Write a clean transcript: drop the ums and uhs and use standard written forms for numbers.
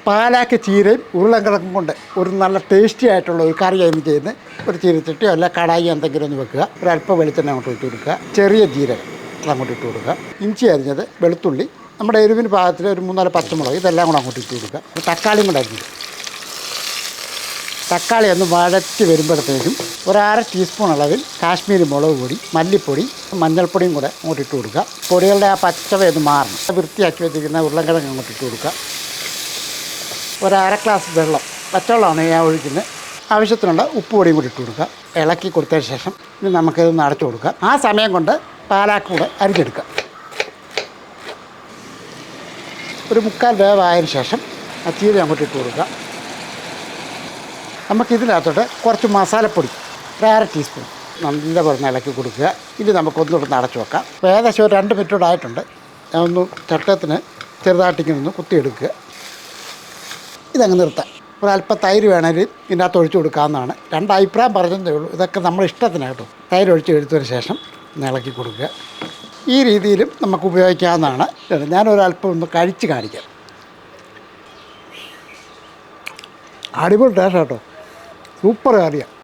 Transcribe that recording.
പാലാക്ക് ചീരയും ഉരുളക്കിഴങ്ങും കൊണ്ട് ഒരു നല്ല ടേസ്റ്റി ആയിട്ടുള്ള ഒരു കറിയായിരുന്നു ചെയ്യുന്നത്. ഒരു ചീരച്ചട്ടിയോ അല്ല കടായി എന്തെങ്കിലും ഒന്ന് വെക്കുക. ഒരല്പം വെളിച്ചെണ്ണ അങ്ങോട്ട് ഇട്ട് കൊടുക്കുക. ചെറിയ ജീരകം അങ്ങോട്ട് ഇട്ട് കൊടുക്കുക. ഇഞ്ചി അരിഞ്ഞത്, വെളുത്തുള്ളി, നമ്മുടെ എരിവിന് പാകത്തിൽ ഒരു 3-4 പച്ചമുളക് ഇതെല്ലാം കൂടെ അങ്ങോട്ട് ഇട്ട് കൊടുക്കുക. ഒരു തക്കാളിയും കൂടെ അരിഞ്ഞത്. തക്കാളി ഒന്ന് വഴറ്റി വരുമ്പോഴത്തേക്കും ഒരു 1/2 ടീസ്പൂൺ അളവിൽ കാശ്മീരി മുളക് പൊടി, മല്ലിപ്പൊടി, മഞ്ഞൾപ്പൊടിയും കൂടെ അങ്ങോട്ട് ഇട്ട് കൊടുക്കുക. പൊടികളുടെ ആ പച്ചവ ഒന്ന് മാറണം. വൃത്തിയാക്കി വെച്ചിരിക്കുന്ന ഉരുളക്കിഴങ്ങ് അങ്ങോട്ട് ഇട്ട് കൊടുക്കുക. ഒരു 1/2 ഗ്ലാസ് വെള്ളം, പച്ചവെള്ളമാണ് ഞാൻ ഒഴിക്കുന്നത്. ആവശ്യത്തിനുള്ള ഉപ്പ് പൊടിയും കൂടി ഇട്ട് കൊടുക്കുക. ഇളക്കി കൊടുത്തതിന് ശേഷം ഇനി നമുക്കിതൊന്ന് അടച്ചു കൊടുക്കാം. ആ സമയം കൊണ്ട് പാലാക്ക് കൂടെ അരിഞ്ഞെടുക്കുക. ഒരു 3/4 വേവായതിനു ശേഷം ആ ചീര അങ്ങോട്ട് ഇട്ട് കൊടുക്കുക. നമുക്കിതിനകത്തോട്ട് കുറച്ച് മസാലപ്പൊടി, ഒരു 1/2 ടീസ്പൂൺ നല്ലപോലെ ഇളക്കി കൊടുക്കുക. ഇനി നമുക്കൊന്നുകൂടെ അടച്ചു വെക്കാം. ഏകദേശം ഒരു 2 മിനിറ്റോടെ ആയിട്ടുണ്ട്. ഞാൻ ഒന്ന് ചട്ടത്തിന് ചെറുതായിട്ടിങ്ങനെ കുത്തിയെടുക്കുക. ഇതങ്ങ് നിർത്താം. ഒരല്പം തൈര് വേണമെങ്കിൽ ഇതിനകത്ത് ഒഴിച്ചു കൊടുക്കാവുന്നതാണ്. 2 അഭിപ്രായം പറഞ്ഞതേ ഉള്ളൂ. ഇതൊക്കെ നമ്മുടെ ഇഷ്ടത്തിനാണ് കേട്ടോ. തൈര് ഒഴിച്ച് എടുത്തതിന് ശേഷം ഇളക്കി കൊടുക്കുക. ഈ രീതിയിലും നമുക്ക് ഉപയോഗിക്കാവുന്നതാണ്. ഞാനൊരല്പം ഒന്ന് കഴിച്ച് കാണിക്കാം. അടിപൊളി ടേസ്റ്റ് കേട്ടോ. സൂപ്പർ കറിയാണ്.